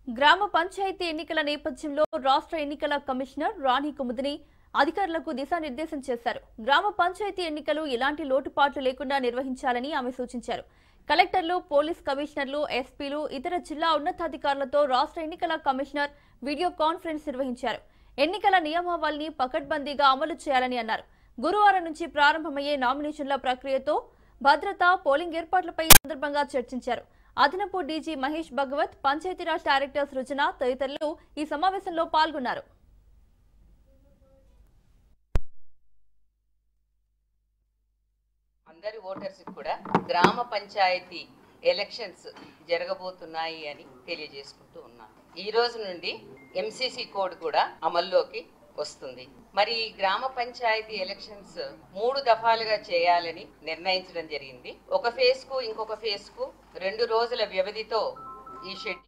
గ్రామ పంచాయతీ ఎన్నికల నేపథ్యంలో రాష్ట్ర ఎన్నికల కమిషనర్ రాణి కుముదిని అధికారులకు దిశానిర్దేశం చేశారు. గ్రామ పంచాయతీ ఎన్నికలు ఎలాంటి లోటుపాట్లు లేకుండా నిర్వహించాలని ఆమె సూచించారు. కలెక్టర్లు, పోలీస్ కమిషనర్లు, ఎస్పీలు, ఇతర జిల్లా ఉన్నతాధికారులతో రాష్ట్ర ఎన్నికల కమిషనర్ వీడియో కాన్ఫరెన్స్ నిర్వహించారు. ఎన్నికల నియమావళిని పకడ్బందీగా అమలు చేయాలని అన్నారు. గురువారం నుంచి ప్రారంభమయ్యే నామినేషన్ల ప్రక్రియతో భద్రత, పోలింగ్ ఏర్పాట్లపై సందర్భంగా చర్చించారు. అదనపు డీజీ మహేష్ భగవత్, పంచాయతీరాజ్ డైరెక్టర్ సృజన తదితరులు ఈ సమావేశంలో పాల్గొన్నారు. అందరి ఓటర్స్ కూడా గ్రామ పంచాయతీ ఎలక్షన్స్ జరగబోతున్నాయి అని తెలియజేసుకుంటూ ఉన్నాను. ఈ రోజు నుండి ఎంసీసీ కోడ్ కూడా అమల్లోకి వస్తుంది. మరి గ్రామ పంచాయతీ ఎలక్షన్స్ 3 దఫాలుగా చేయాలని నిర్ణయించడం జరిగింది. ఒక ఫేజ్ కు ఇంకొక ఫేజ్ కు 2 రోజుల వ్యవధితో ఈ షెడ్యూల్.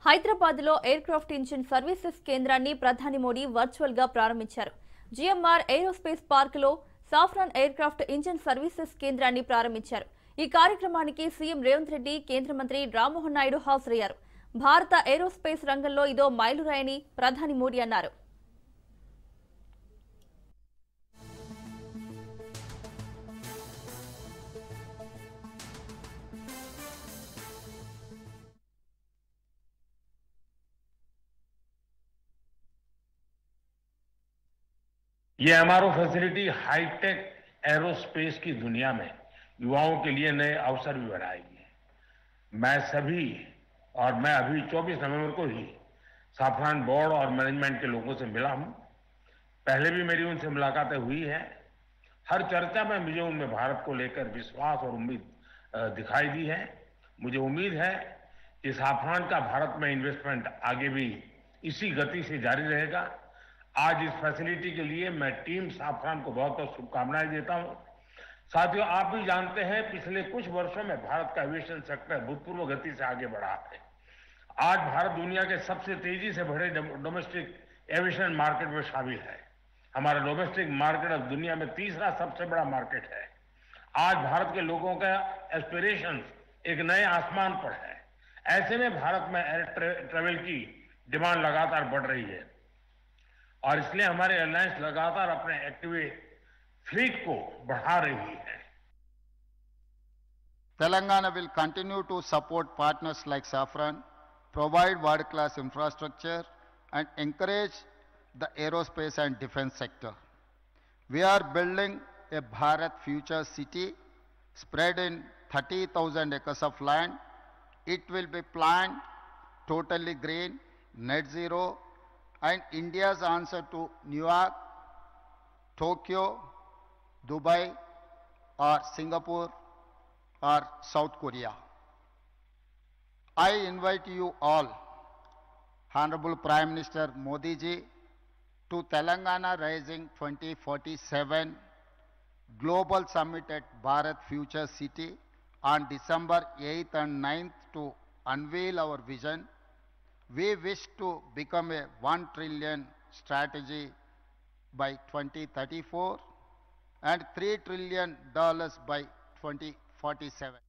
హైదరాబాద్ లో ఎయిర్ క్రాఫ్ట్ ఇంజిన్ సర్వీసెస్ కేంద్రాన్ని ప్రధాని మోడీ వర్చువల్ గా ప్రారంభించారు. జిఎంఆర్ ఏరోస్పేస్ పార్క్ లో saffron air craft engine services కేంద్రాన్ని ప్రారంభించారు. ఈ కార్యక్రమానికి సీఎం రేవంత్ రెడ్డి, కేంద్ర మంత్రి రామ్మోహన్ నాయుడు హాజరయ్యారు. భారత ఏరోస్పేస్ రంగంలో ఇదో మైలురాయని ప్రధాని మోడీ అన్నారు. ये एमआरओ फैसिलिटी हाईटेक एरोस्पेस की दुनिया में युवाओं के लिए नए अवसर भी बढ़ाएगी। मैं अभी 24 नवंबर को ही साफरान बोर्ड और मैनेजमेंट के लोगों से मिला हूं। पहले भी मेरी उनसे मुलाकातें हुई हैं। हर चर्चा में मुझे उनमें भारत को लेकर विश्वास और उम्मीद दिखाई दी है। मुझे उम्मीद है कि साफरान का भारत में इन्वेस्टमेंट आगे भी इसी गति से जारी रहेगा। आज इस फैसिलिटी के लिए मैं टीम साफरान को बहुत बहुत शुभकामनाएं देता हूं। साथियों, आप भी जानते हैं पिछले कुछ वर्षों में भारत का एविएशन सेक्टर भूतपूर्व गति से आगे बढ़ा है। आज भारत दुनिया के सबसे तेजी से बढ़े डोमेस्टिक एविएशन मार्केट में शामिल है। हमारा डोमेस्टिक मार्केट अब दुनिया में तीसरा सबसे बड़ा मार्केट है। आज भारत के लोगों का एस्पिरेशन एक नए आसमान पर है। ऐसे में भारत में एयर ट्रेवल की डिमांड लगातार बढ़ रही है और इसलिए हमारे एयरलाइंस लगातार अपने एक्टिव फ्लीट को बढ़ा रही है। Telangana will continue to support partners like Safran, provide world-class infrastructure and encourage the aerospace and defense sector. We are building a Bharat future city spread in 30,000 acres of land. It will be planned totally green, net zero, and India's answer to New York, Tokyo, Dubai, or Singapore, or South Korea. I invite you all, Honorable Prime Minister Modi ji, to Telangana Rising 2047 Global Summit at Bharat Future City on December 8th and 9th to unveil our vision. We wish to become a $1 trillion strategy by 2034 and $3 trillion by 2047.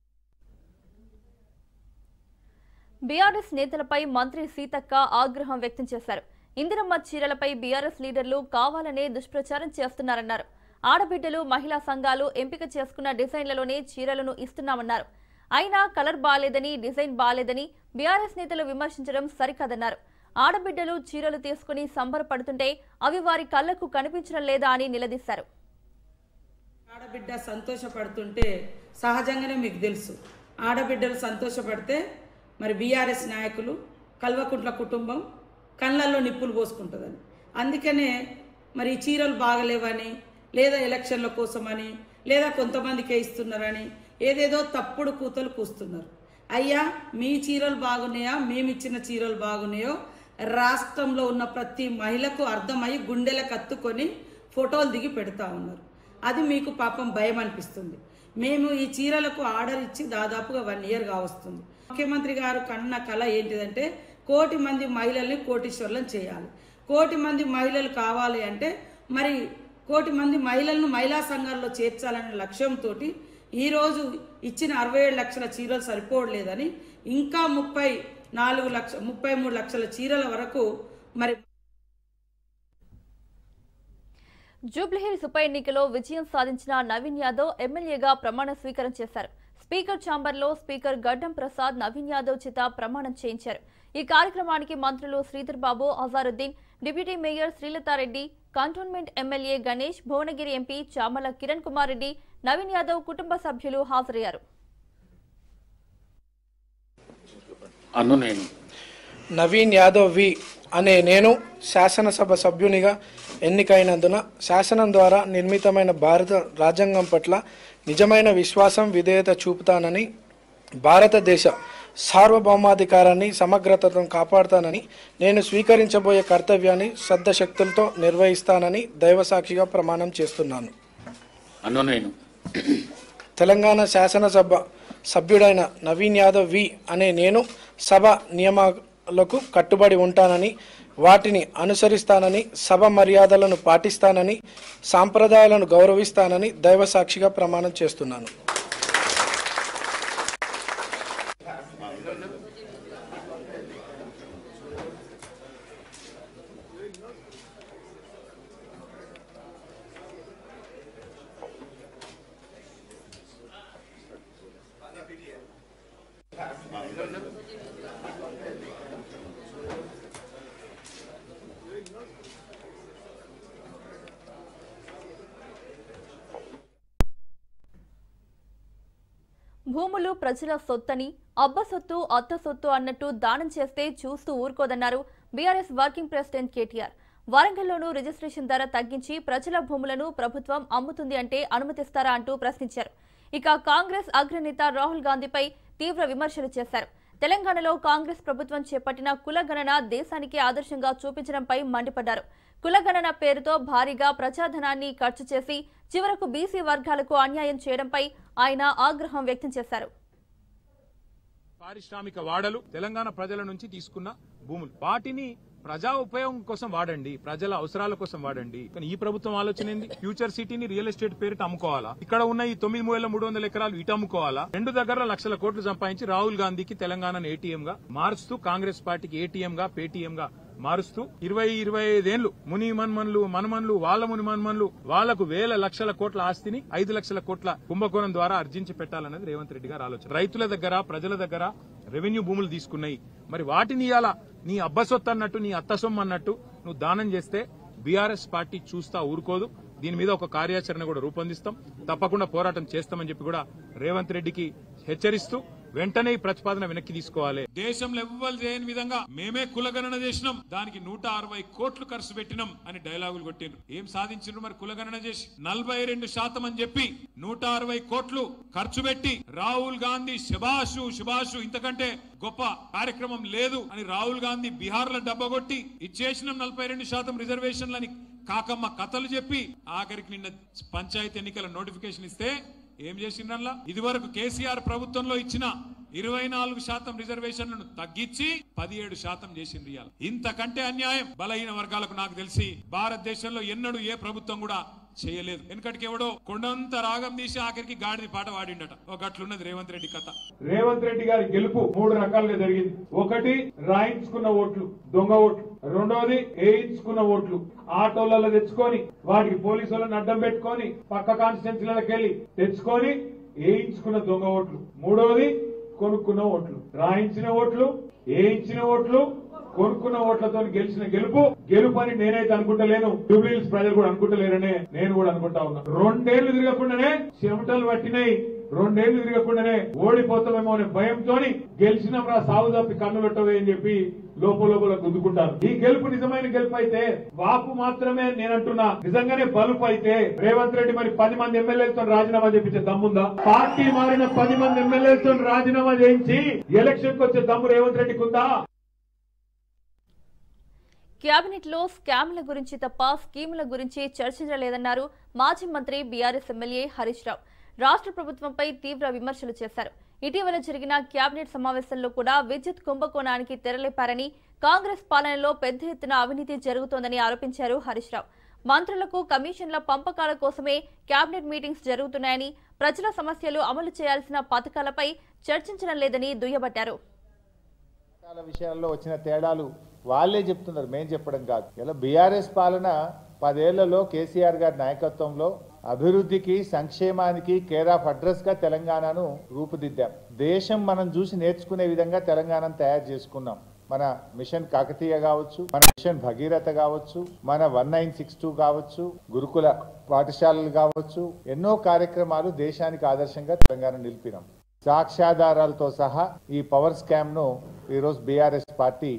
BRS నేతలపై మంత్రి సీతక్క ఆగ్రహం వ్యక్తం చేశారు. Indiramma చీరలపై BRS లీడర్లు కావాలనే దుష్ప్రచారం చేస్తున్నారన్నారు. ఆడబిడ్డలు, మహిళా సంఘాలు ఎంపిక చేసుకున్న డిజైన్లలోనే చీరలను ఇస్తున్నామన్నారు. అయినా కలర్ బాలేదని, డిజైన్ బాలేదని బీఆర్ఎస్ నేతలు విమర్శించడం సరికాదన్నారు. ఆడబిడ్డలు చీరలు తీసుకుని సంబరపడుతుంటే అవి వారి కళ్లకు కనిపించడం లేదా అని నిలదీశారు. ఆడబిడ్డ సంతోషపడుతుంటే సహజంగానే మీకు తెలుసు, ఆడబిడ్డలు సంతోషపడితే మరి బీఆర్ఎస్ నాయకులు, కల్వకుంట్ల కుటుంబం కళ్ళల్లో నిప్పులు పోసుకుంటుందని. అందుకనే మరి చీరలు బాగలేవని, లేదా ఎలక్షన్ల కోసమని, లేదా కొంతమందికే ఇస్తున్నారని ఏదేదో తప్పుడు కూతలు కూస్తున్నారు. అయ్యా, మీ చీరలు బాగున్నాయా, మేమిచ్చిన చీరలు బాగున్నాయో రాష్ట్రంలో ఉన్న ప్రతి మహిళకు అర్థమయ్యి గుండెలకు కత్తుకొని ఫోటోలు దిగి పెడతా ఉన్నారు. అది మీకు పాపం భయం అనిపిస్తుంది. మేము ఈ చీరలకు ఆర్డర్ ఇచ్చి దాదాపుగా 1 year కావస్తుంది. ముఖ్యమంత్రి గారు కన్న కళ ఏంటిదంటే 1 కోటి మంది మహిళల్ని కోటీశ్వర్లను చేయాలి. 1 కోటి మంది మహిళలు కావాలి అంటే మరి 1 కోటి మంది మహిళలను మహిళా సంఘాల్లో చేర్చాలనే లక్ష్యంతో ఈరోజు ఇచ్చిన 67 లక్షల చీరలు సరిపోవట్లేదని ఇంకా 33 లక్షల చీరల వరకు మరి జూబ్లీహిల్స్ ఉప ఎన్నికలో విజయం సాధించిన నవీన్ యాదవ్ ఎమ్మెల్యేగా ప్రమాణ స్వీకారం చేశారు. స్పీకర్ ఛాంబర్లో స్పీకర్ గడ్డం ప్రసాద్ నవీన్ యాదవ్ చేత ప్రమాణం చేయించారు. ఈ కార్యక్రమానికి మంత్రులు Sridhar Babu, Azharuddin, deputy mayor Srilatha Reddy, cantonment MLA Ganesh, Bhuvanagiri MP Chamala Kiran Kumar Reddy, Naveen Yadav కుటుంబ సభ్యులు హాజరయ్యారు. నవీన్ యాదవ్ వి అనే నేను శాసనసభ సభ్యునిగా ఎన్నికైనందున శాసనం ద్వారా నిర్మితమైన భారత రాజ్యాంగం పట్ల నిజమైన విశ్వాసం, విధేయత చూపుతానని, భారతదేశ సార్వభౌమాధికారాన్ని, సమగ్రతను కాపాడుతానని, నేను స్వీకరించబోయే కర్తవ్యాన్ని శ్రద్ధశక్తులతో నిర్వహిస్తానని దైవసాక్షిగా ప్రమాణం చేస్తున్నాను. తెలంగాణ శాసనసభ సభ్యుడైన నవీన్ యాదవ్ వి అనే నేను సభ నియమాలకు కట్టుబడి ఉంటానని, వాటిని అనుసరిస్తానని, సభ మర్యాదలను పాటిస్తానని, సాంప్రదాయాలను గౌరవిస్తానని దైవసాక్షిగా ప్రమాణం చేస్తున్నాను. భూములు ప్రజల సొత్తని, అబ్బ సొత్తు అత్త సొత్తు అన్నట్టు దానం చేస్తే చూస్తూ ఊరుకోదన్నారు బీఆర్ఎస్ వర్కింగ్ ప్రెసిడెంట్ కేటీఆర్. వరంగల్లోనూ రిజిస్ట్రేషన్ ధర తగ్గించి ప్రజల భూములను ప్రభుత్వం అమ్ముతుంది అంటే అనుమతిస్తారా అంటూ ప్రశ్నించారు. ఇక కాంగ్రెస్ అగ్రనేత రాహుల్ గాంధీపై తీవ్ర విమర్శలు చేశారు. తెలంగాణలో కాంగ్రెస్ ప్రభుత్వం చేపట్టిన కులగణన దేశానికి ఆదర్శంగా చూపించడంపై మండిపడ్డారు. కులగణన పేరుతో భారీగా ప్రజాధనాన్ని ఖర్చు చేసి చివరకు బీసీ వర్గాలకు అన్యాయం చేయడంపై ఆయన ఆగ్రహం వ్యక్తం చేశారు. పారిశ్రామిక వాడలు తెలంగాణ ప్రజల నుంచి తీసుకున్న భూములు, వాటిని ప్రజా ఉపయోగం కోసం వాడండి, ప్రజల అవసరాల కోసం వాడండి. కానీ ఈ ప్రభుత్వం ఆలోచన ఏంది? ఫ్యూచర్ సిటీని రియల్ ఎస్టేట్ పేరిట అమ్ముకోవాలా, ఇక్కడ ఉన్న ఈ 9,300 ఎకరాలు ఇటు అమ్ముకోవాలా, 2 దగ్గర లక్షల కోట్లు సంపాదించి రాహుల్ గాంధీకి తెలంగాణను ఏటీఎం గా మారుస్తూ, కాంగ్రెస్ పార్టీకి ఏటీఎం గా పేటీఎం గా మారుస్తూ 20-25 ఏళ్లు ముని మన్మన్లు మనమన్లు వాళ్ళ ముని మన్మన్లు వాళ్లకు వేల లక్షల కోట్ల ఆస్తిని 5 లక్షల కోట్ల కుంభకోణం ద్వారా అర్జించి పెట్టాలన్నది రేవంత్ రెడ్డి గారి ఆలోచన. రైతుల దగ్గర ప్రజల దగ్గర రెవెన్యూ భూములు తీసుకున్నాయి, మరి వాటిని ఇయాల నీ అబ్బసొత్తు అన్నట్టు, నీ అత్త సొమ్ము అన్నట్టు నువ్వు దానం చేస్తే బీఆర్ఎస్ పార్టీ చూస్తా ఊరుకోదు. దీని మీద ఒక కార్యాచరణ కూడా రూపొందిస్తాం, తప్పకుండా పోరాటం చేస్తామని చెప్పి కూడా రేవంత్ రెడ్డికి హెచ్చరిస్తూ వెంటనే ఈ ప్రతిపాదన వెనక్కి తీసుకోవాలి. దేశంలో ఎవ్వరు చేయని విధంగా మేమే కులగణన చేసినాం, దానికి 160 కోట్లు ఖర్చు పెట్టినాం అని డైలాగులు కొట్టిండ్రు. ఏం సాధించారు మరి? కులగణన చేసి 42% అని చెప్పి 160 కోట్లు ఖర్చు పెట్టి రాహుల్ గాంధీ శుభాషు శుభాషు, ఇంతకంటే గొప్ప కార్యక్రమం లేదు అని రాహుల్ గాంధీ బీహార్ లో డబ్బగొట్టి ఇచ్చేసినాం 42% రిజర్వేషన్లని కాకమ్మ కథలు చెప్పి ఆఖరికి నిన్న పంచాయతీ ఎన్నికల నోటిఫికేషన్ ఇస్తే ఏం చేసిండ్రల్లా? ఇదివరకు కేసీఆర్ ప్రభుత్వంలో ఇచ్చిన 24% రిజర్వేషన్లను తగ్గించి 17% చేసిండ్రు. ఇంతకంటే అన్యాయం బలహీన వర్గాలకు నాకు తెలిసి భారతదేశంలో ఎన్నడూ ఏ ప్రభుత్వం కూడా చేయలేదు. వెనకటికి ఎవడో కొండంత రాగం తీసి ఆఖరికి గాడిని పాట వాడిండట. ఒక అట్లున్నది రేవంత్ రెడ్డి కథ. రేవంత్ రెడ్డి గారి గెలుపు 3 రకాలుగా జరిగింది. ఒకటి రాయించుకున్న ఓట్లు, దొంగ ఓట్లు. రెండోది వేయించుకున్న ఓట్లు, ఆటోలలో తెచ్చుకొని వాటికి పోలీసు వాళ్ళని అడ్డం పెట్టుకొని పక్క కాన్స్టిట్యున్సీలకు వెళ్లి తెచ్చుకొని వేయించుకున్న దొంగ ఓట్లు. మూడోది కొనుక్కున్న ఓట్లు. రాయించిన ఓట్లు, వేయించిన ఓట్లు, కొనుక్కున్న ఓట్లతో గెలిచిన గెలుపు అని నేనైతే అనుకుంటలేను, జూబ్లీహిల్స్ ప్రజలు కూడా అనుకుంటలేరనే నేను కూడా అనుకుంటా ఉన్నా. 2 ఏళ్లు తిరగకుండానే చెమటలు పట్టినాయి, 2 ఏళ్లు తిరగకుండానే ఓడిపోతామేమో అనే భయంతో గెలిచినాం రా సాగు తప్పి కన్ను పెట్టవే అని చెప్పి లోపల గుద్దుకుంటారు. ఈ గెలుపు నిజమైన గెలుపు అయితే, వాపు మాత్రమే నేనంటున్నా, నిజంగానే బలుపు అయితే రేవంత్ రెడ్డి మరి 10 మంది ఎమ్మెల్యేలతో రాజీనామా చేయించే దమ్ముందా? పార్టీ మారిన 10 మంది ఎమ్మెల్యేలతో రాజీనామా చేయించి ఎలక్షన్ కు వచ్చే దమ్ము రేవంత్ రెడ్డికి ఉందా? కేబినెట్ లో స్కామ్ల గురించి తప్ప స్కీముల గురించి చర్చించలేదన్నారు మాజీ మంత్రి బీఆర్ఎస్ ఎమ్మెల్యే హరీష్ రావు. రాష్ట్ర ప్రభుత్వంపై తీవ్ర విమర్శలు చేశారు. ఇటీవల జరిగిన కేబినెట్ సమావేశంలో కూడా విద్యుత్ కుంభకోణానికి తెరలేపారని, కాంగ్రెస్ పాలనలో పెద్ద ఎత్తున అవినీతి జరుగుతోందని ఆరోపించారు హరీష్ రావు. మంత్రులకు కమిషన్ల పంపకాల కోసమే కేబినెట్ మీటింగ్స్ జరుగుతున్నాయని, ప్రజల సమస్యలు అమలు చేయాల్సిన పథకాలపై చర్చించడం లేదని దుయ్యబట్టారు. చాలా విషయాల్లో వచ్చిన తేడాలు వాళ్ళే చెప్తున్నారు, మేం చెప్పడం కాదు. ఇలా బీఆర్ఎస్ పాలన 10 ఏళ్లలో కేసీఆర్ గారి నాయకత్వంలో అభివృద్ధికి సంక్షేమానికి కేర్ ఆఫ్ అడ్రస్ గా తెలంగాణను రూపుదిద్దాం. దేశం మనం చూసి నేర్చుకునే విధంగా తెలంగాణను తయారు చేసుకున్నాం. మన మిషన్ కాకతీయ కావచ్చు, మన మిషన్ భగీరథ కావచ్చు, మన 1962 కావచ్చు, గురుకుల పాఠశాలలు కావచ్చు, ఎన్నో కార్యక్రమాలు దేశానికి ఆదర్శంగా తెలంగాణ నిలిపినాం. సాక్ష్యాధారాలతో సహా ఈ పవర్ స్కామ్ ను ఈరోజు బీఆర్ఎస్ పార్టీ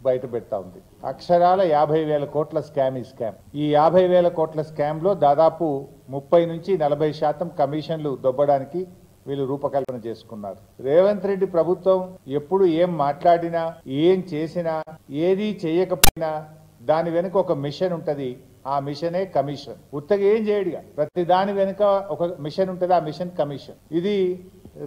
బయట పెడతా ఉంది. అక్షరాల 50,000 కోట్ల స్కామ్ ఈ స్కామ్. ఈ 50,000 కోట్ల స్కామ్ లో దాదాపు 30 నుంచి 40% కమిషన్లు దొబ్బడానికి వీళ్ళు రూపకల్పన చేసుకున్నారు. రేవంత్ రెడ్డి ప్రభుత్వం ఎప్పుడు ఏం మాట్లాడినా, ఏం చేసినా, ఏది చేయకపోయినా దాని వెనుక ఒక మిషన్ ఉంటది. ఆ మిషనే కమిషన్. ఉత్తగా ఏం చేయడుగా, ప్రతి దాని వెనుక ఒక మిషన్ ఉంటది. ఆ మిషన్ కమిషన్. ఇది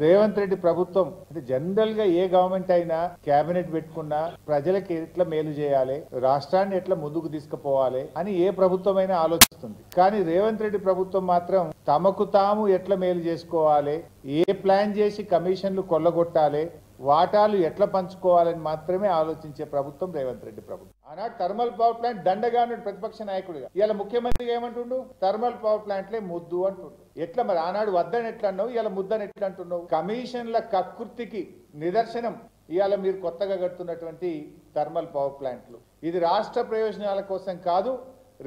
రేవంత్ రెడ్డి ప్రభుత్వం అంటే జనరల్ గా ఏ గవర్నమెంట్ అయినా కేబినెట్ పెట్టుకున్నా ప్రజలకు ఎట్లా మేలు చేయాలి, రాష్ట్రాన్ని ఎట్లా ముందుకు తీసుకుపోవాలి అని ఏ ప్రభుత్వం అయినా ఆలోచిస్తుంది. కానీ రేవంత్ రెడ్డి ప్రభుత్వం మాత్రం తమకు తాము ఎట్లా మేలు చేసుకోవాలి, ఏ ప్లాన్ చేసి కమిషన్లు కొల్లగొట్టాలి, వాటాలు ఎట్లా పంచుకోవాలని మాత్రమే ఆలోచించే ప్రభుత్వం రేవంత్ రెడ్డి ప్రభుత్వం. ఆనాడు థర్మల్ పవర్ ప్లాంట్ దండగా ప్రతిపక్ష నాయకుడిగా, ఇవాళ ముఖ్యమంత్రి ఏమంటుండు, థర్మల్ పవర్ ప్లాంట్లే ముద్దు అంటుండు. ఎట్లా మరి ఆనాడు వద్దని ఎట్లా అన్నావు, ఇవాళ ముద్దని ఎట్లా అంటున్నావు? కమిషన్ల కకృతికి నిదర్శనం ఇవాళ మీరు కొత్తగా కడుతున్నటువంటి థర్మల్ పవర్ ప్లాంట్లు. ఇది రాష్ట్ర ప్రయోజనాల కోసం కాదు,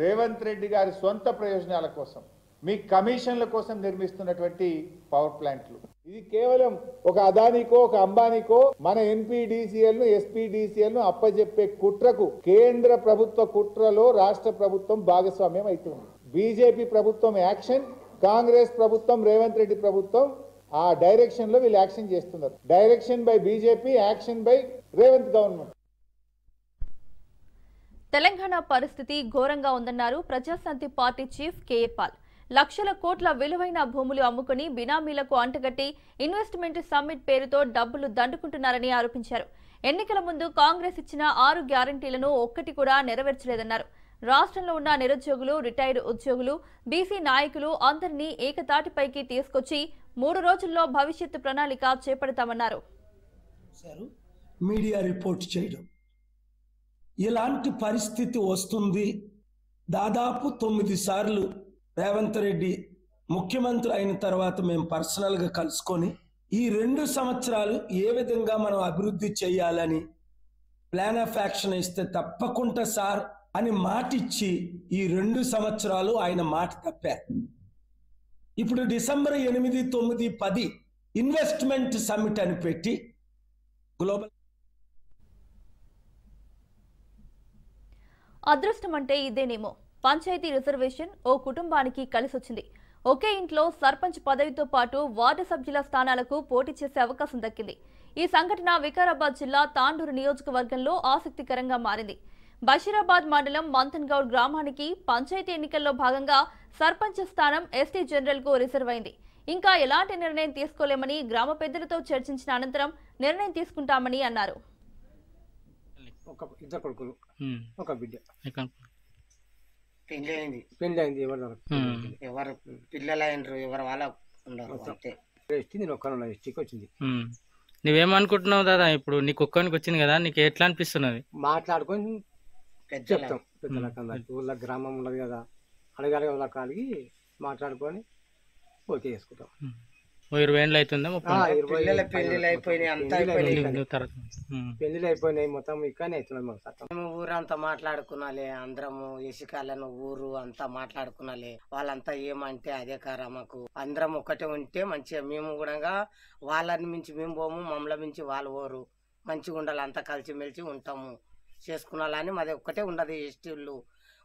రేవంత్ రెడ్డి గారి సొంత ప్రయోజనాల కోసం, మీ కమిషన్ల కోసం నిర్మిస్తున్నటువంటి పవర్ ప్లాంట్లు. ఇది కేవలం ఒక అదానికో ఒక అంబానీకో మన ఎన్పీడీసీఎల్ ను ఎస్పీడీసీఎల్ ను అప్పజెప్పే కుట్రకు కేంద్ర ప్రభుత్వ కుట్రలో రాష్ట్ర ప్రభుత్వం భాగస్వామ్యం అవుతుంది. బీజేపీ ప్రభుత్వం యాక్షన్, కాంగ్రెస్ ప్రభుత్వం, రేవంత్ రెడ్డి ప్రభుత్వం ఆ డైరెక్షన్ లో వీళ్ళు యాక్షన్ చేస్తున్నారు. Direction by BJP, action by Revanth government. Telangana పరిస్థితి ఘోరంగా ఉందన్నారు Prajashanti party chief K A Paul. లక్షల కోట్ల విలువైన భూములు అమ్ముకుని బినామీలకు అంటగట్టి ఇన్వెస్ట్మెంట్ సమ్మిట్ పేరుతో డబ్బులు దండుకుంటున్నారని ఆరోపించారు. ఎన్నికల ముందు కాంగ్రెస్ ఇచ్చిన 6 గ్యారంటీలను ఒక్కటి కూడా నెరవేర్చలేదన్నారు. రాష్ట్రంలో ఉన్న నిరుద్యోగులు, రిటైర్డ్ ఉద్యోగులు, బీసీ నాయకులు అందరినీ ఏకతాటిపైకి తీసుకొచ్చి 3 రోజుల్లో భవిష్యత్తు ప్రణాళిక చేపడతామన్నారు. మీడియా రిపోర్ట్ చేయడం, ఇలాంటి పరిస్థితి వస్తుంది. దాదాపు 9 సార్లు రేవంత్ రెడ్డి ముఖ్యమంత్రి అయిన తర్వాత మేము పర్సనల్గా కలుసుకొని ఈ 2 సంవత్సరాలు ఏ విధంగా మనం అభివృద్ధి చేయాలని ప్లాన్ ఆఫ్ యాక్షన్ ఇస్తే తప్పకుండా సార్ అని మాటిచ్చి ఈ 2 సంవత్సరాలు ఆయన మాట తప్పారు. ఇప్పుడు డిసెంబర్ 8, 9, 10 ఇన్వెస్ట్మెంట్ సమ్మిట్ అని పెట్టి గ్లోబల్ అదృష్టం అంటే ఇదేనేమో. పంచాయతీ రిజర్వేషన్ ఓ కుటుంబానికి కలిసొచ్చింది. ఒకే ఇంట్లో సర్పంచ్ పదవితో పాటు వార్డు సభ్యుల స్థానాలకు పోటీ చేసే అవకాశం దక్కింది. ఈ సంఘటన వికారాబాద్ జిల్లా తాండూరు నియోజకవర్గంలో ఆసక్తికరంగా మారింది. బషీరాబాద్ మండలం మంతన్గౌడ్ గ్రామానికి పంచాయతీ ఎన్నికల్లో భాగంగా సర్పంచ్ స్థానం ఎస్టీ జనరల్ కు రిజర్వ్ అయింది. ఇంకా ఎలాంటి నిర్ణయం తీసుకోలేమని గ్రామ పెద్దలతో చర్చించిన అనంతరం నిర్ణయం తీసుకుంటామని అన్నారు. ఇద్దరు కొడుకులు, ఒక బిడ్డ. పెళ్లి అయింది. ఎవరు పిల్లలు అయినరు, ఎవరు వాళ్ళ నేను ఒక్కరు ఎస్టీకి వచ్చింది. నువ్వేమనుకుంటున్నావు దాదా? ఇప్పుడు నీకు ఒక్కరికి వచ్చింది కదా, నీకు ఎట్లా అనిపిస్తున్నది? మాట్లాడుకొని చెప్తాం. పెద్దలకి ఊళ్ళో గ్రామం ఉన్నది కదా, అడగాలి వాళ్ళకి అడిగి మాట్లాడుకొని ఓకే చేసుకుంటాం. 20 ఏళ్ళు అవుతుందా? పెళ్లిళ్ళు అయిపోయినాయి మొత్తం. ఇక్కడనే అవుతున్నాం. ఊరంతా మాట్లాడుకున్నాలే, అందరము ఇసుకాలను ఊరు అంతా మాట్లాడుకున్నాలే. వాళ్ళంతా ఏమంటే అదే కారా, మాకు అందరం ఒక్కటే ఉంటే మంచిగా, మేము కూడా వాళ్ళని మించి మేము పోము, మమ్మల్ని మించి వాళ్ళు పోరు, మంచిగా ఉండాలి, అంతా కలిసిమెలిసి ఉంటాము చేసుకున్నాలని మాది ఒక్కటే ఉండదు. ఎస్టీళ్ళు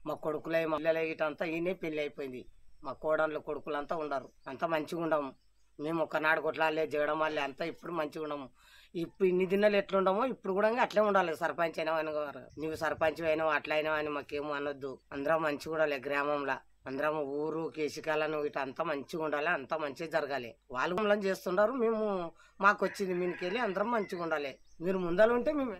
మా కొడుకులే మల్లెల ఇటంతా ఈయనే పెళ్లి అయిపోయింది. మా కోడళ్ళు కొడుకులంతా ఉండరు, అంతా మంచిగా ఉండము. మేము ఒక్కనాడు కొట్లాలే జగడం వాళ్ళే అంతా ఇప్పుడు మంచిగా ఉండము. ఇప్పుడు ఇన్ని దినాలు ఎట్లుండమో ఇప్పుడు కూడా అట్లే ఉండాలి. సర్పంచ్ అయినా అని నువ్వు సర్పంచ్ అయినావు అట్లా అయినావు అని మాకేమో అనొద్దు. అందరం మంచిగా ఉండాలి. గ్రామంలో అందరం ఊరు కేసికాలను ఇటు అంతా మంచిగా ఉండాలి, అంతా మంచిగా జరగాలి. వాళ్ళు మమ్మల్ని చేస్తుంటారు, మేము మాకు వచ్చింది మీనికెళ్ళి అందరం మంచిగా ఉండాలి. మీరు ముందర ఉంటే మేము.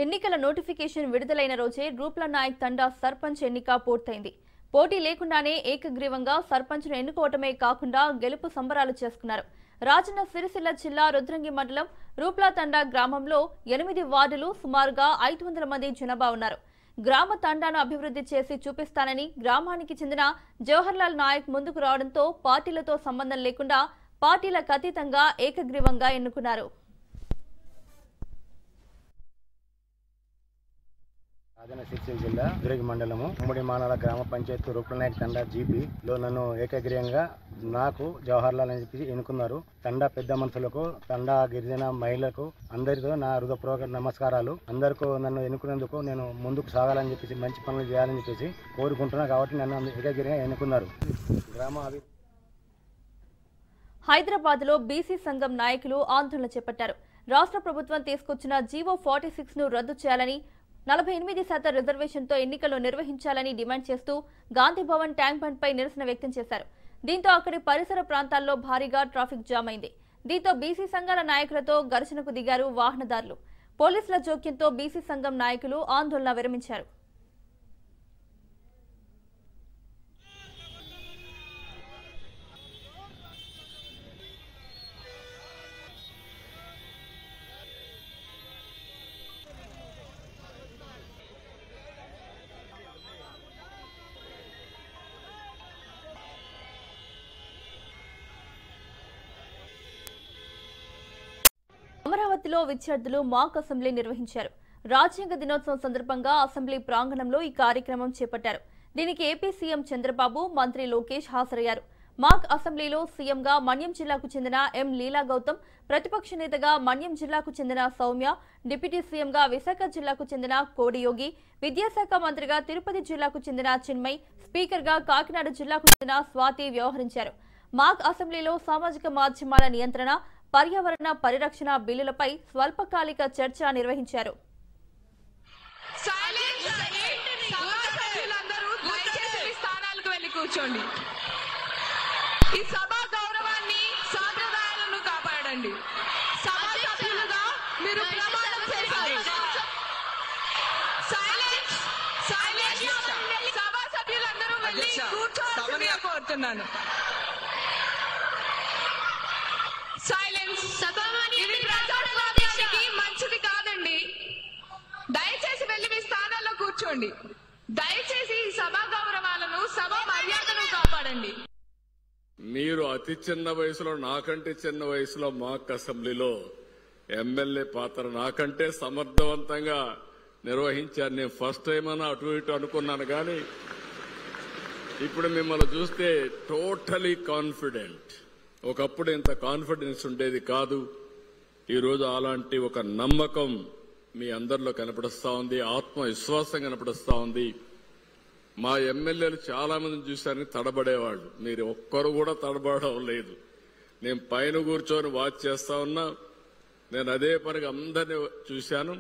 ఎన్నికల నోటిఫికేషన్ విడుదలైన రోజే రూప్ల నాయక్ తండా సర్పంచ్ ఎన్నిక పూర్తయింది. పోటీ లేకుండానే ఏకగ్రీవంగా సర్పంచ్ను ఎన్నుకోవటమే కాకుండా గెలుపు సంబరాలు చేసుకున్నారు. రాజన్న సిరిసిల్ల జిల్లా రుద్రంగి మండలం రూప్లాతండా గ్రామంలో 8 వార్డులు సుమారుగా 500 మంది జనాభా ఉన్నారు. గ్రామ తండాను అభివృద్ధి చేసి చూపిస్తానని గ్రామానికి చెందిన జవహర్లాల్ నాయక్ ముందుకు రావడంతో పార్టీలతో సంబంధం లేకుండా పార్టీలకు అతీతంగా ఏకగ్రీవంగా ఎన్నుకున్నారు. రాజన్న సిరిసిల్ల జిల్లా రుద్రంగి మండలము ఉమ్మడి మానాల గ్రామ పంచాయతీ రూప్లనాయక్ తండా జీపీలో నన్ను ఏకగ్రీయంగా నాకు జవహర్లాల్ అని చెప్పి ఎన్నుకున్నారు. తండా పెద్ద మనుషులకు, తండా గిరిజన మహిళలకు అందరితో నా హృదయపూర్వక నమస్కారాలు. అందరికీ నన్ను ఎన్నుకున్నందుకు నేను ముందుకు సాగాలని చెప్పేసి మంచి పనులు చేయాలని చెప్పేసి కోరుకుంటున్నా కాబట్టి నన్ను ఏకగ్రీయంగా ఎన్నుకున్నారు. హైదరాబాద్ లో బీసీ సంఘం నాయకులు ఆందోళన చేపట్టారు. రాష్ట్ర ప్రభుత్వం తీసుకొచ్చిన జీవో 46 ను రద్దు చేయాలని 48% రిజర్వేషన్తో ఎన్నికలు నిర్వహించాలని డిమాండ్ చేస్తూ గాంధీ భవన్ ట్యాంక్ బండ్ పై నిరసన వ్యక్తం చేశారు. దీంతో అక్కడి పరిసర ప్రాంతాల్లో భారీగా ట్రాఫిక్ జామ్ అయింది. దీంతో బీసీ సంఘాల నాయకులతో ఘర్షణకు దిగారు వాహనదారులు. పోలీసుల జోక్యంతో బీసీ సంఘం నాయకులు ఆందోళన విరమించారు. అమరావతిలో విద్యార్థులు మాక్ అసెంబ్లీ నిర్వహించారు. రాజ్యాంగ దినోత్సవం సందర్భంగా అసెంబ్లీ ప్రాంగణంలో ఈ కార్యక్రమం చేపట్టారు. దీనికి ఏపీ సీఎం చంద్రబాబు, మంత్రి లోకేష్ హాజరయ్యారు. మాక్ అసెంబ్లీలో సీఎంగా మన్యం జిల్లాకు చెందిన ఎం లీలా గౌతమ్, ప్రతిపక్ష నేతగా మన్యం జిల్లాకు చెందిన సౌమ్య, డిప్యూటీ సీఎంగా విశాఖ జిల్లాకు చెందిన కోడియోగి, విద్యాశాఖ మంత్రిగా తిరుపతి జిల్లాకు చెందిన చిన్మయ్, స్పీకర్గా కాకినాడ జిల్లాకు చెందిన స్వాతి వ్యవహరించారు. మాక్ అసెంబ్లీలో సామాజిక మాధ్యమాల నియంత్రణ, పర్యావరణ పరిరక్షణ బిల్లులపై స్వల్పకాలిక చర్చ నిర్వహించారు. కూర్చోండి. ఈ సభ గౌరవాన్ని, సాంప్రదాయాలను కాపాడండి. సభా సభ్యులుగా మీరు ప్రమాణం చేశారు. Silence, silence. సభా సభ్యులందరూ వెళ్ళి కూర్చోవాల్సిందిగా కోరుతున్నాను. సైలెన్స్. ఇది ప్రజాస్వామ్యానికి మంచిది కాదండి. దయచేసి వెళ్ళి మీ స్థానాల్లో కూర్చోండి. దయచేసి ఈ సభా గౌరవాలను, సభా మర్యాదను కాపాడండి. మీరు అతి చిన్న వయసులో, నాకంటే చిన్న వయసులో మాక్ అసెంబ్లీలో ఎమ్మెల్యే పాత్ర నాకంటే సమర్థవంతంగా నిర్వహించారు. నేను ఫస్ట్ టైం అని అటు ఇటు అనుకున్నాను, కానీ ఇప్పుడు మిమ్మల్ని చూస్తే టోటలీ కాన్ఫిడెంట్. ఒకప్పుడు ఇంత కాన్ఫిడెన్స్ ఉండేది కాదు. ఈరోజు అలాంటి ఒక నమ్మకం మీ అందరిలో కనపడుస్తా ఉంది, ఆత్మవిశ్వాసం కనపడుస్తా ఉంది. మా ఎమ్మెల్యేలు చాలా మందిని చూశారని తడబడేవాళ్ళు, మీరు ఒక్కరు కూడా తడబడడం లేదు. నేను పైన కూర్చొని వాచ్ చేస్తా ఉన్నా, నేను అదే పనిగా అందరినీ చూశాను.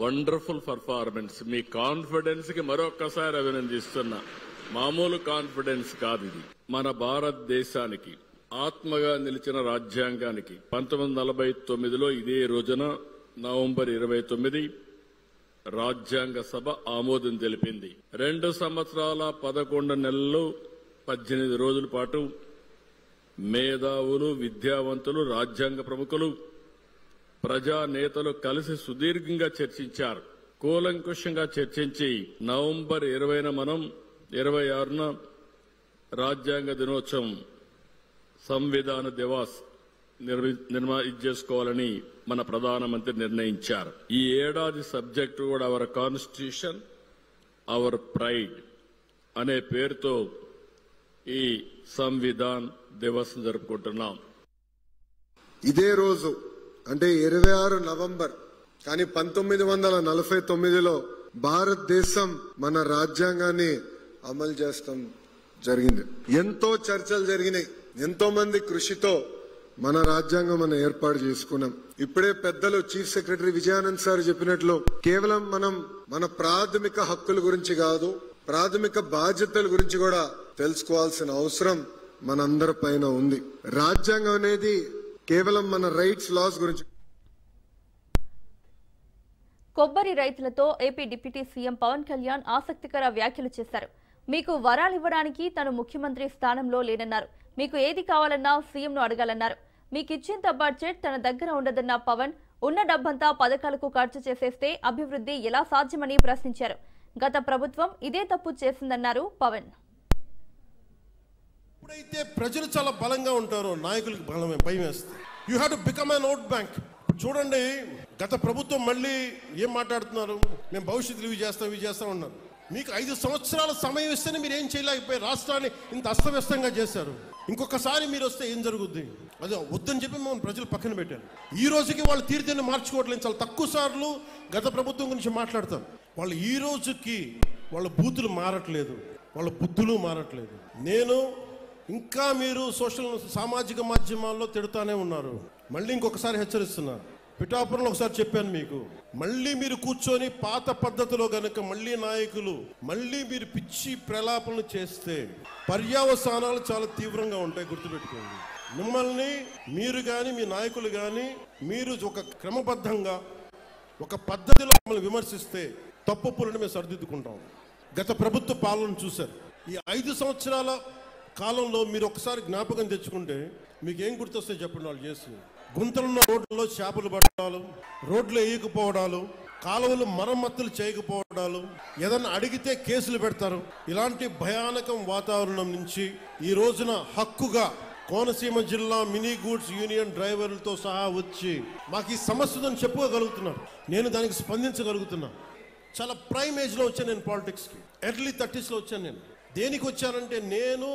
Wonderful performance. మీ కాన్ఫిడెన్స్ కి మరొక్కసారి అభినందిస్తున్నా. మామూలు కాన్ఫిడెన్స్ కాదు ఇది. మన భారతదేశానికి ఆత్మగా నిలిచిన రాజ్యాంగానికి 1949లో ఇదే రోజున నవంబర్ 29 రాజ్యాంగ సభ ఆమోదం తెలిపింది. 2 సంవత్సరాల 11 నెలలు 18 రోజుల పాటు మేధావులు, విద్యావంతులు, రాజ్యాంగ ప్రముఖులు, ప్రజానేతలు కలిసి సుదీర్ఘంగా చర్చించారు. కూలంకుషంగా చర్చించి నవంబర్ 20న మనం 26న రాజ్యాంగ దినోత్సవం, సంవిధాన దివాస్ చేసుకోవాలని మన ప్రధానమంత్రి నిర్ణయించారు. ఈ ఏడాది సబ్జెక్టు కూడా అవర్ కాన్స్టిట్యూషన్, అవర్ ప్రైడ్ అనే పేరుతో ఈ సంవిధాన్ దివస్ జరుపుకుంటున్నాం. ఇదే రోజు అంటే 26 నవంబర్, కానీ 1949లో భారతదేశం మన రాజ్యాంగాన్ని అమలు చేస్తాం జరిగింది. ఎంతో చర్చలు జరిగినాయి, ఎంతో మంది కృషితో మన రాజ్యాంగం మనం ఏర్పాటు చేసుకున్నాం. ఇప్పుడే పెద్దలు చీఫ్ సెక్రటరీ విజయానంద్ సార్ చెప్పినట్లు కేవలం మనం మన ప్రాథమిక హక్కుల గురించి కాదు, ప్రాథమిక బాధ్యతల గురించి కూడా తెలుసుకోవాల్సిన అవసరం మనందరి పైన ఉంది. రాజ్యాంగం అనేది కేవలం మన రైట్స్, లాస్ గురించి. కొబ్బరి రైతులతో AP deputy CM Pawan Kalyan ఆసక్తికర వ్యాఖ్యలు చేశారు. మీకు వరాలివ్వడానికి తను ముఖ్యమంత్రి స్థానంలో లేనన్నారు. మీకు ఏది కావాలన్నా సీఎంను అడగాలన్నారు. మీకిచ్చేంత బడ్జెట్ తన దగ్గర ఉండదన్న పవన్ ఉన్న డబ్బంతా పథకాలకు ఖర్చు చేసేస్తే అభివృద్ధి ఎలా సాధ్యమని ప్రశ్నించారు. గత ప్రభుత్వం ఇదే తప్పు చేసిందన్నారు పవన్. ఎప్పుడైతే ప్రజలు చాలా బలంగా ఉంటారో నాయకులకు భయం వేస్తుంది. You have to become an vote bank. చూడండి, గత ప్రభుత్వం మళ్ళీ ఏం మాట్లాడుతున్నారు, మేము భవిష్యత్తులో ఇవి చేస్తాం ఉన్నారు. మీకు 5 సంవత్సరాల సమయం ఇస్తేనే మీరు ఏం చేయలేకపోయి రాష్ట్రాన్ని ఇంత అస్తవ్యస్తంగా చేశారు. ఇంకొకసారి మీరు వస్తే ఏం జరుగుద్ది? అదే వద్దని చెప్పి మనం ప్రజలు పక్కన పెట్టారు. ఈ రోజుకి వాళ్ళు తీర్థాన్ని మార్చుకోవట్లేదు. చాలా తక్కువ సార్లు గత ప్రభుత్వం గురించి మాట్లాడతారు. వాళ్ళు ఈ రోజుకి వాళ్ళ బూతులు మారట్లేదు, వాళ్ళ బుద్ధులు మారట్లేదు. నేను ఇంకా మీరు సామాజిక మాధ్యమాల్లో తిడుతానే ఉన్నారు. మళ్ళీ ఇంకొకసారి హెచ్చరిస్తున్నారు. పిఠాపురంలో ఒకసారి చెప్పాను మీకు, మళ్ళీ మీరు కూర్చొని పాత పద్ధతిలో గనక మళ్ళీ నాయకులు మళ్ళీ మీరు పిచ్చి ప్రలాపనలు చేస్తే పర్యవసానాలు చాలా తీవ్రంగా ఉంటాయి. గుర్తుపెట్టుకోండి. మిమ్మల్ని మీరు కానీ మీ నాయకులు కానీ మీరు ఒక క్రమబద్ధంగా ఒక పద్ధతిలో మమ్మల్ని విమర్శిస్తే తప్పులను మేము సరిదిద్దుకుంటాం. గత ప్రభుత్వ పాలన చూశారు. ఈ 5 సంవత్సరాల కాలంలో మీరు ఒకసారి జ్ఞాపకం తెచ్చుకుంటే మీకు ఏం గుర్తొస్తాయి చెప్పండి. వాళ్ళు చేస్తుంది గుంతలున్న రోడ్లలో చేపలు పట్టడాలు, రోడ్లు వేయకపోవడాలు, కాలువలు మరమ్మతులు చేయకపోవడాలు, ఏదన్నా అడిగితే కేసులు పెడతారు. ఇలాంటి భయానకం వాతావరణం నుంచి ఈ రోజున హక్కుగా కోనసీమ జిల్లా మినీ గూడ్స్ యూనియన్ డ్రైవర్లతో సహా వచ్చి మాకు ఈ సమస్యను చెప్పుకోగలుగుతున్నారు. నేను దానికి స్పందించగలుగుతున్నా. చాలా ప్రైమ్ ఏజ్లో వచ్చాను నేను పాలిటిక్స్కి. ఎర్లీ 30sలో వచ్చాను నేను. దేనికి వచ్చానంటే, నేను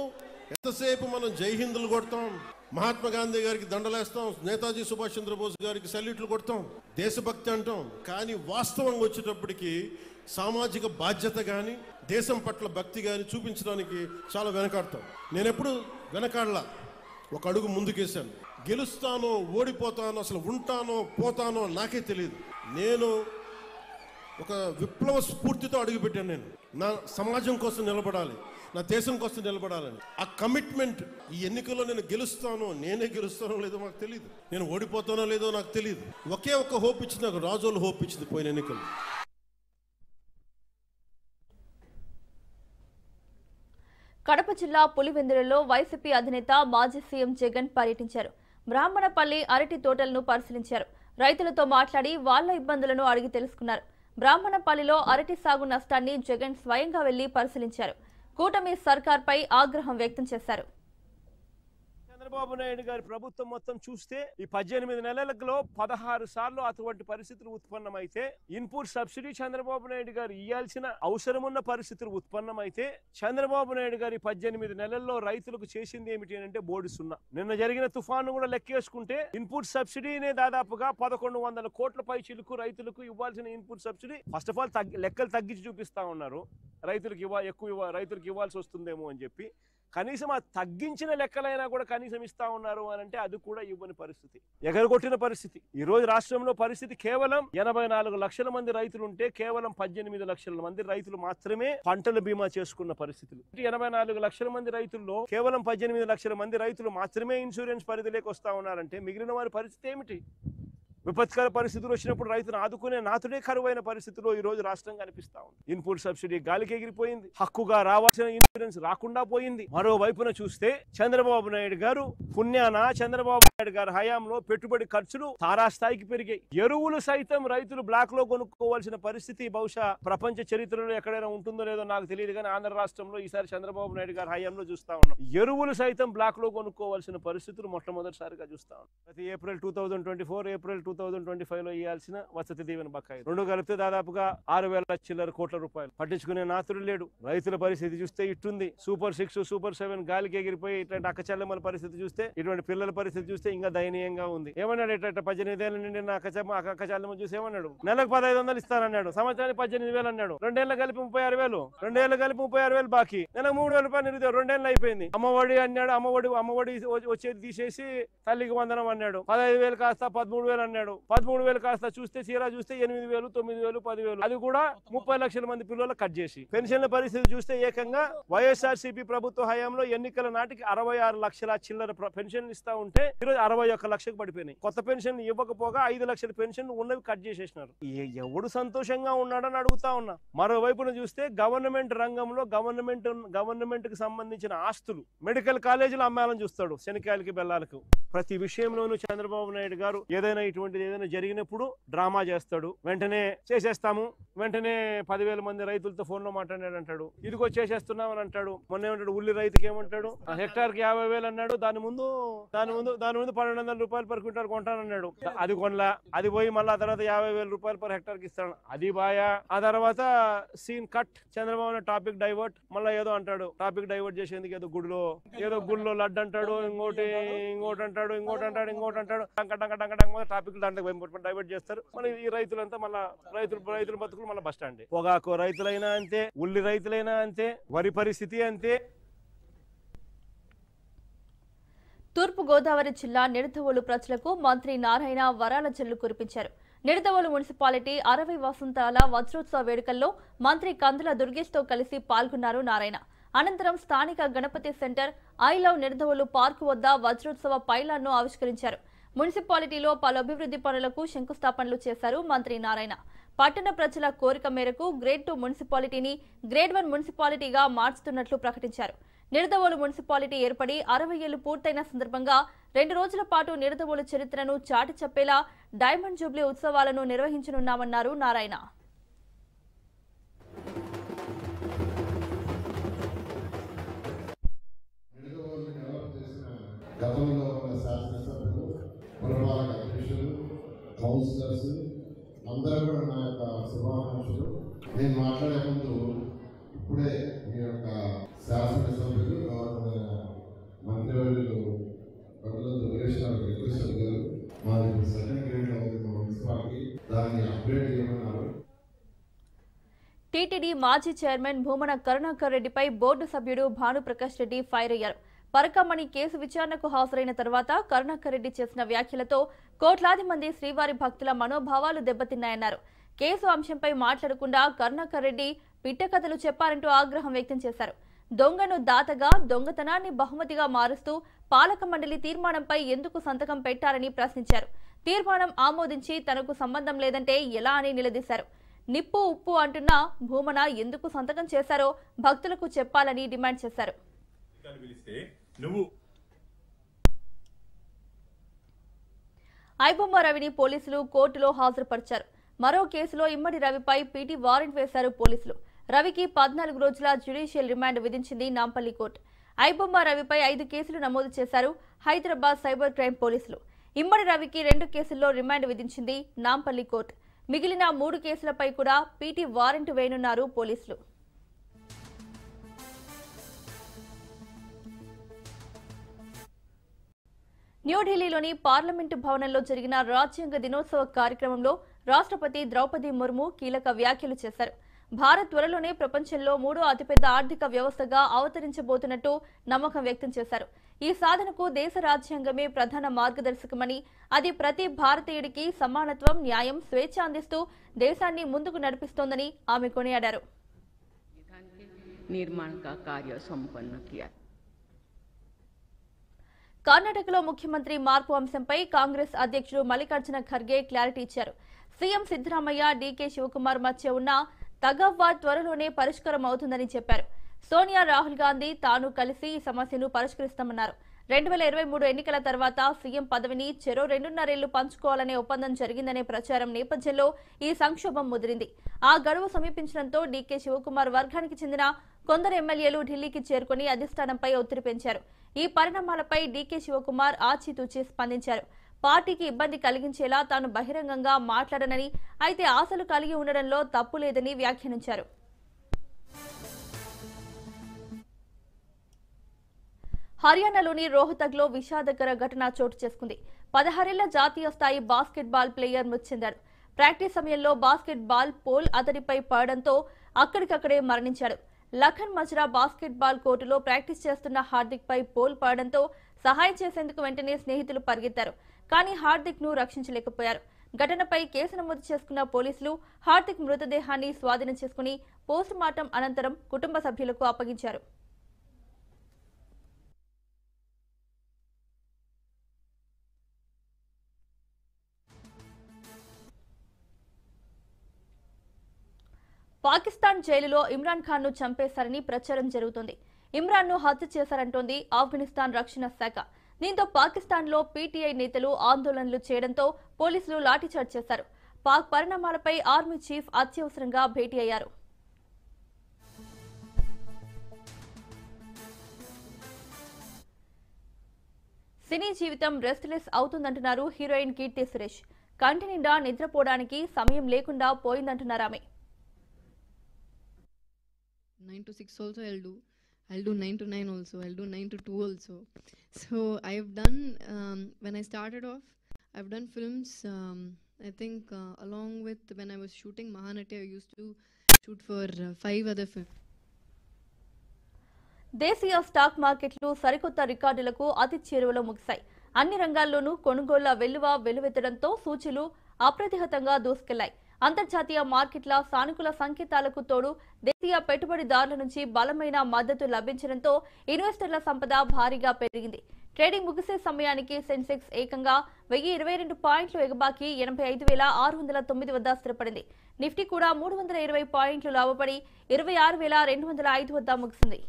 ఎంతసేపు మనం జై హిందులు కొడతాం, మహాత్మా గాంధీ గారికి దండలేస్తాం, నేతాజీ సుభాష్ చంద్రబోస్ గారికి సల్యూట్లు కొడతాం, దేశభక్తి అంటాం. కానీ వాస్తవంగా వచ్చేటప్పటికి సామాజిక బాధ్యత కానీ దేశం పట్ల భక్తి కానీ చూపించడానికి చాలా వెనకాడతాం. నేను ఎప్పుడు వెనకాడలా, ఒక అడుగు ముందుకేశాను. గెలుస్తానో ఓడిపోతానో, అసలు ఉంటానో పోతానో నాకే తెలియదు. నేను ఒక విప్లవ స్ఫూర్తితో అడుగుపెట్టాను. నేను నా సమాజం కోసం నిలబడాలి, నా దేశం కోసం నిలబడాలని ఆ కమిట్మెంట్. ఈ ఎన్నికల్లో నేను గెలుస్తానో, నేనే గెలుస్తానో లేదో నాకు తెలియదు, నేను ఓడిపోతానో లేదో నాకు తెలియదు. ఒకే ఒక హోప్ ఇచ్చింది నాకు, రాజోలు హోప్ ఇచ్చింది పోయిన ఎన్నికలు. కడప జిల్లా పులివెందులలో వైసీపీ అధినేత మాజీ సీఎం జగన్ పర్యటించారు. బ్రాహ్మణపల్లి అరటి తోటలను పరిశీలించారు. రైతులతో మాట్లాడి వాళ్ల ఇబ్బందులను అడిగి తెలుసుకున్నారు. బ్రాహ్మణపల్లిలో అరటి సాగు నష్టాన్ని జగన్ స్వయంగా వెళ్లి పరిశీలించారు. కూటమి సర్కార్పై ఆగ్రహం వ్యక్తం చేశారు. చంద్రబాబు నాయుడు గారి ప్రభుత్వం మొత్తం చూస్తే ఈ 18 నెలలలో 16 సార్లు అటువంటి పరిస్థితులు ఉత్పన్నమైతే, ఇన్పుట్ సబ్సిడీ చంద్రబాబు నాయుడు గారు ఇవ్వాల్సిన అవసరం ఉన్న పరిస్థితులు ఉత్పన్నమైతే, చంద్రబాబు నాయుడు గారి 18 నెలల్లో రైతులకు చేసింది ఏమిటి అంటే బోడి సున్నా. నిన్న జరిగిన తుఫాను కూడా లెక్కేసుకుంటే ఇన్పుట్ సబ్సిడీనే దాదాపుగా 1100 కోట్ల పైచిలకు రైతులకు ఇవ్వాల్సిన input subsidy first of all లెక్కలు తగ్గించి చూపిస్తా ఉన్నారు. రైతులకు ఇవ్వాల్సి వస్తుందేమో అని చెప్పి కనీసం ఆ తగ్గించిన లెక్కలైనా కూడా కనీసం ఇస్తా ఉన్నారు అని అంటే అది కూడా ఇవ్వని పరిస్థితి, ఎగరగొట్టిన పరిస్థితి. ఈ రోజు రాష్ట్రంలో పరిస్థితి కేవలం 84 లక్షల మంది రైతులు ఉంటే కేవలం 18 లక్షల మంది రైతులు మాత్రమే పంటల బీమా చేసుకున్న పరిస్థితులు. 84 లక్షల మంది రైతుల్లో కేవలం 18 లక్షల మంది రైతులు మాత్రమే ఇన్సూరెన్స్ పరిధిలోకి వస్తా ఉన్నారంటే మిగిలిన వారి పరిస్థితి ఏమిటి? విపత్కర పరిస్థితులు వచ్చినప్పుడు రైతును ఆదుకునే నాతుడే కరువైన పరిస్థితిలో ఈ రోజు రాష్ట్రం కనిపిస్తా ఉంది. ఇన్పుట్ సబ్సిడీ గాలికి ఎగిరిపోయింది, హక్కుగా రావాల్సిన ఇన్సూరెన్స్ రాకుండా పోయింది. మరోవైపున చూస్తే చంద్రబాబు నాయుడు గారు పుణ్యాన చంద్రబాబు నాయుడు గారి హయాంలో పెట్టుబడి ఖర్చులు తారాస్థాయికి పెరిగాయి. ఎరువులు సైతం రైతులు బ్లాక్ లో కొనుక్కోవాల్సిన పరిస్థితి బహుశా ప్రపంచ చరిత్రలో ఎక్కడైనా ఉంటుందో లేదో నాకు తెలియదు, కానీ ఆంధ్ర రాష్ట్రంలో ఈసారి చంద్రబాబు నాయుడు గారి హయాంలో చూస్తా ఉన్నాం. ఎరువులు సైతం బ్లాక్ లో కొనుక్కోవాల్సిన పరిస్థితులు మొట్టమొదటిసారిగా చూస్తా ఉన్నాం. ప్రతి ఏప్రిల్ 2024, ఏప్రిల్ 2025లో ఇవ్వాల్సిన వసతి దీవెన బకాయి 2 కలిపితే దాదాపుగా 6,000 చిల్లర కోట్ల రూపాయలు. పట్టించుకునే నాతుడు లేడు. రైతుల పరిస్థితి చూస్తే ఇట్టుంది. సూపర్ 6, సూపర్ 7 గాలికి ఎగిరిపోయి ఇట్లాంటి అక్కచెల్లెమ్మల పరిస్థితి చూస్తే, ఇటువంటి పిల్లల పరిస్థితి చూస్తే ఇంకా దయనీయంగా ఉంది. ఏమన్నాడు? ఇట్లా 18 ఏళ్ళ నుండి నా అక్కచెల్లెమ్మ చూసి ఏమన్నాడు? నెలకు 1500 ఇస్తానన్నాడు, సంవత్సరానికి 18,000 అన్నాడు. 2 ఏళ్ళు కలిపి 36,000, 2 ఏళ్ళు కలిపి 36,000 బాకీ, నెలకు 3,000 రూపాయలు నిరుద్యోగం. 2 ఏళ్ళు అయిపోయింది. అమ్మఒడి అన్నాడు, అమ్మఒడి వచ్చేది తీసేసి తల్లికి వందనం అన్నాడు. 15,000 కాస్త 13,000 అన్నాడు. 13,000 కాస్త చూస్తే చీరా చూస్తే 8,000, 9,000, 10,000, అది కూడా 30 లక్షల మంది పిల్లలు కట్ చేసి. పెన్షన్ల పరిస్థితి చూస్తే ఏకంగా వైఎస్ఆర్సీపీ ప్రభుత్వ హయాంలో ఎన్నికల నాటికి 66 లక్షల చిల్లర పెన్షన్లు ఇస్తా ఉంటే ఈరోజు పెన్షన్లు 61 లక్షలకు పడిపోయినాయి. కొత్త పెన్షన్ ఇవ్వకపోగా 5 లక్షల పెన్షన్ ఉన్నవి కట్ చేసేసినారు. ఎవడు సంతోషంగా ఉన్నాడని అడుగుతా ఉన్నా. మరోవైపున చూస్తే గవర్నమెంట్ రంగంలో గవర్నమెంట్ కి సంబంధించిన ఆస్తులు మెడికల్ కాలేజీలు అమ్మాలని చూస్తాడు. శనికాయలకి బెల్లాలకు ప్రతి విషయంలోనూ చంద్రబాబు నాయుడు గారు ఏదైనా జరిగినప్పుడు డ్రామా చేస్తాడు. వెంటనే చేసేస్తాము, వెంటనే 10,000 మంది రైతులతో ఫోన్ లో మాట్లాడాడు అంటాడు. ఇదిగో చేసేస్తున్నామని అంటాడు. మొన్న ఏమంటాడు, ఉల్లి రైతుకి ఏమంటాడు, హెక్టార్కి 50,000 అన్నాడు. దాని ముందు 1,200 రూపాయలు పర్ క్వింటాల్ కొంటానన్నాడు. అది కొనలా. అది పోయి మళ్ళీ ఆ తర్వాత 50,000 రూపాయలు పర్ హెక్టార్కి ఇస్తాడు. అది బాయా. ఆ తర్వాత scene cut. Chandrababu topic divert. మళ్ళీ ఏదో అంటాడు. టాపిక్ డైవర్ట్ చేసేందుకు ఏదో గుడిలో లడ్డు అంటాడు, ఇంకోటి అంటాడు, ఇంకోటి అంటాడు. టాపిక్ దాంట్లో డైవర్ట్ చేస్తారు. మళ్ళీ ఈ రైతులంతా మళ్ళీ రైతుల బతుకులు మళ్ళీ బస్ స్టాండ్. పొగాకు రైతులైనా అంతే, ఉల్లి రైతులైనా అంతే, వరి పరిస్థితి అంతే. తూర్పు గోదావరి జిల్లా నిడదవోలు ప్రజలకు మంత్రి నారాయణ వరాల జల్లు కురిపించారు. నిడదవోలు మున్సిపాలిటీ 60 వసంతాల వజ్రోత్సవ వేడుకల్లో మంత్రి కందుల దుర్గేష్తో కలిసి పాల్గొన్నారు నారాయణ. అనంతరం స్థానిక Ganapathi center I love Nidadavolu park వద్ద వజ్రోత్సవ పైలాన్ను ఆవిష్కరించారు. మున్సిపాలిటీలో పలు అభివృద్ధి పనులకు శంకుస్థాపనలు చేశారు మంత్రి నారాయణ. పట్టణ ప్రజల కోరిక మేరకు గ్రేడ్ 2 మున్సిపాలిటీని గ్రేడ్ 1 మున్సిపాలిటీగా మార్చుతున్నట్లు ప్రకటించారు. నిడదవోలు మున్సిపాలిటీ ఏర్పడి 60 ఏళ్లు పూర్తయిన సందర్భంగా 2 రోజుల పాటు నిడదవోలు చరిత్రను చాటి చెప్పేలా డైమండ్ జూబ్లీ ఉత్సవాలను నిర్వహించనున్నామన్నారు నారాయణ. గతంలో ఉన్న శాసనసభ్యులు, పురపాలక అధ్యక్షులు, కౌన్సిలర్స్ అందరూ కూడా నా యొక్క శుభాకాంక్షలు. నేను మాట్లాడే ముందు ఇప్పుడే మీ యొక్క శాసనసభ్యులు మంత్రివర్యులు రిక్వెస్ట్ గారు మాది సెకండ్ గ్రేడ్ లో ఉంది మున్సిపాలిటీ, దాన్ని అప్గ్రేడ్ చేయమన్నారు. టీటీడీ మాజీ చైర్మన్ భూమన కరుణాకర్ రెడ్డిపై బోర్డు సభ్యుడు భానుప్రకాష్ రెడ్డి ఫైర్ అయ్యారు. పరకమణి కేసు విచారణకు హాజరైన తర్వాత కరుణాకర్ రెడ్డి చేసిన వ్యాఖ్యలతో కోట్లాది మంది శ్రీవారి భక్తుల మనోభావాలు దెబ్బతిన్నాయన్నారు. కేసు అంశంపై మాట్లాడకుండా కరుణాకర్ రెడ్డి పిట్టకథలు చెప్పారంటూ ఆగ్రహం వ్యక్తం చేశారు. దొంగను దాతగా, దొంగతనాన్ని బహుమతిగా మారుస్తూ పాలక మండలి తీర్మానంపై ఎందుకు సంతకం పెట్టారని ప్రశ్నించారు. తీర్మానం ఆమోదించి తనకు సంబంధం లేదంటే ఎలా అని నిలదీశారు. నిప్పు ఉప్పు అంటున్న భూమన ఎందుకు సంతకం చేశారో భక్తులకు చెప్పాలని డిమాండ్ చేశారు. ఐబొమ్మ రవిని పోలీసులు కోర్టులో హాజరుపరిచారు. మరో కేసులో ఇమ్మడి రవిపై పీటీ వారెంట్ వేశారు పోలీసులు. రవికి 14 రోజుల జ్యుడిషియల్ రిమాండ్ విధించింది నాంపల్లి కోర్టు. ఐబొమ్మ రవిపై 5 కేసులు నమోదు చేశారు హైదరాబాద్ సైబర్ క్రైమ్ పోలీసులు. ఇమ్మడి రవికి 2 కేసుల్లో రిమాండ్ విధించింది నాంపల్లి కోర్టు. మిగిలిన 3 కేసులపై కూడా పీటీ వారెంట్ వేయనున్నారు పోలీసులు. న్యూఢిల్లీలోని పార్లమెంటు భవనంలో జరిగిన రాజ్యాంగ దినోత్సవ కార్యక్రమంలో రాష్ట్రపతి ద్రౌపది ముర్ము కీలక వ్యాఖ్యలు చేశారు. భారత్ త్వరలోనే ప్రపంచంలో 3వ అతిపెద్ద ఆర్థిక వ్యవస్థగా అవతరించబోతున్నట్టు నమ్మకం వ్యక్తం చేశారు. ఈ సాధనకు దేశ రాజ్యాంగమే ప్రధాన మార్గదర్శకమని, అది ప్రతి భారతీయుడికి సమానత్వం, న్యాయం, స్వేచ్ఛ అందిస్తూ దేశాన్ని ముందుకు నడిపిస్తోందని ఆమె కొనియాడారు. కర్ణాటకలో ముఖ్యమంత్రి మార్పు అంశంపై కాంగ్రెస్ అధ్యక్షుడు మల్లికార్జున ఖర్గే క్లారిటీ ఇచ్చారు. సీఎం సిద్దరామయ్య, డీకే శివకుమార్ మధ్య ఉన్న తగవ్వా త్వరలోనే పరిష్కారం అవుతుందని చెప్పారు. సోనియా, రాహుల్ గాంధీ తాను కలిసి ఈ సమస్యను పరిష్కరిస్తామన్నారు. 2023 ఎన్నికల తర్వాత సీఎం పదవిని చెరో 2.5 ఏళ్లు పంచుకోవాలనే ఒప్పందం జరిగిందనే ప్రచారం నేపథ్యంలో ఈ సంక్షోభం ముదిరింది. ఆ గడువు సమీపించడంతో డీకే శివకుమార్ వర్గానికి చెందిన కొందరు ఎమ్మెల్యేలు ఢిల్లీకి చేరుకుని అధిష్టానంపై ఒత్తిడి పెంచారు. ఈ పరిణామాలపై డీకే శివకుమార్ ఆచితూచి స్పందించారు. పార్టీకి ఇబ్బంది కలిగించేలా తాను బహిరంగంగా మాట్లాడనని, అయితే ఆశలు కలిగి ఉండడంలో తప్పు లేదని వ్యాఖ్యానించారు. హర్యానాలోని రోహ్తక్లో విషాదకర ఘటన చోటు చేసుకుంది. 16 ఏళ్ల జాతీయ స్థాయి బాస్కెట్బాల్ ప్లేయర్ మృతి చెందాడు. ప్రాక్టీస్ సమయంలో బాస్కెట్బాల్ పోల్ అతడిపై పడడంతో అక్కడికక్కడే మరణించాడు. లఖన్ మజ్రా బాస్కెట్బాల్ కోర్టులో ప్రాక్టీస్ చేస్తున్న హార్దిక్ పై పోల్ పడడంతో సహాయం చేసేందుకు వెంటనే స్నేహితులు పరిగెత్తారు. కానీ హార్దిక్ ను రక్షించలేకపోయారు. ఘటనపై కేసు నమోదు చేసుకున్న పోలీసులు హార్దిక్ మృతదేహాన్ని స్వాధీనం చేసుకుని పోస్టుమార్టం అనంతరం కుటుంబ సభ్యులకు అప్పగించారు. పాకిస్తాన్ జైలులో ఇమ్రాన్ ఖాన్ ను చంపేశారని ప్రచారం జరుగుతోంది. ఇమ్రాన్ ను హత్య చేశారంటోంది ఆఫ్ఘనిస్తాన్ రక్షణ శాఖ. దీంతో పాకిస్తాన్ లో పీటీఐ నేతలు ఆందోళనలు చేయడంతో పోలీసులు లాఠీచార్జ్ చేశారు. పాక్ పరిణామాలపై ఆర్మీ చీఫ్ అత్యవసరంగా భేటీ అయ్యారు. సినీ జీవితం రెస్ట్లెస్ అవుతుందంటున్నారు హీరోయిన్ కీర్తి సురేష్. కంటి నిండా నిద్రపోవడానికి సమయం లేకుండా పోయిందంటున్నారు ఆమె. 9 to 6 also I'll do 9 to 9 also, I'll do 9 to 2 also. So I've done, when I started off, I've done films, I think along with when I was shooting Mahanati, I used to shoot for 5 other films. దేశీయ stock మార్కెట్లు సరికొత్త రికార్డులకు అతి చేరువలో ముగిశాయి. అన్ని రంగాల్లోనూ కొనుగోళ్ల వెల్లువ వెలువెత్తడంతో సూచీలు అప్రతిహతంగా దూసుకెళ్లాయి. అంతర్జాతీయ మార్కెట్ల సానుకూల సంకేతాలకు తోడు దేశీయ పెట్టుబడిదారుల నుంచి బలమైన మద్దతు లభించడంతో ఇన్వెస్టర్ల సంపద భారీగా పెరిగింది. ట్రేడింగ్ ముగిసే సమయానికి సెన్సెక్స్ ఏకంగా 1022 పాయింట్లు ఎగబాకి 85,609 వద్ద స్థిరపడింది. నిఫ్టీ కూడా 320 పాయింట్లు లాభపడి 26,205 వద్ద ముగిసింది.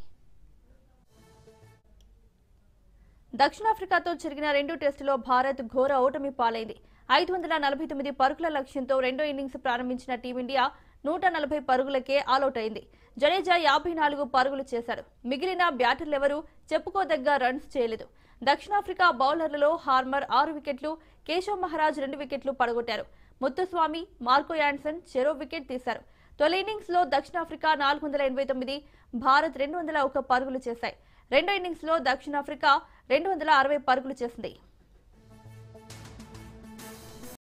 దక్షిణాఫ్రికాతో జరిగిన 2 టెస్టులో భారత్ ఘోర ఓటమి పాలైంది. 549 పరుగుల లక్ష్యంతో రెండో ఇన్నింగ్స్ ప్రారంభించిన టీమిండియా 140 పరుగులకే ఆలౌట్ అయింది. జడేజా 54 పరుగులు చేశాడు. మిగిలిన బ్యాటర్లెవరూ చెప్పుకోదగ్గ రన్స్ చేయలేదు. దక్షిణాఫ్రికా బౌలర్లలో హార్మర్ 6 వికెట్లు, కేశవ్ మహారాజ్ 2 వికెట్లు పడగొట్టారు. ముత్తుస్వామి, మార్కో యాన్సన్ చెరో వికెట్ తీశారు. తొలి ఇన్నింగ్స్ లో దక్షిణాఫ్రికా 489, భారత్ 201 పరుగులు చేశాయి. రెండో ఇన్నింగ్స్ లో దక్షిణాఫ్రికా 260 పరుగులు చేసింది.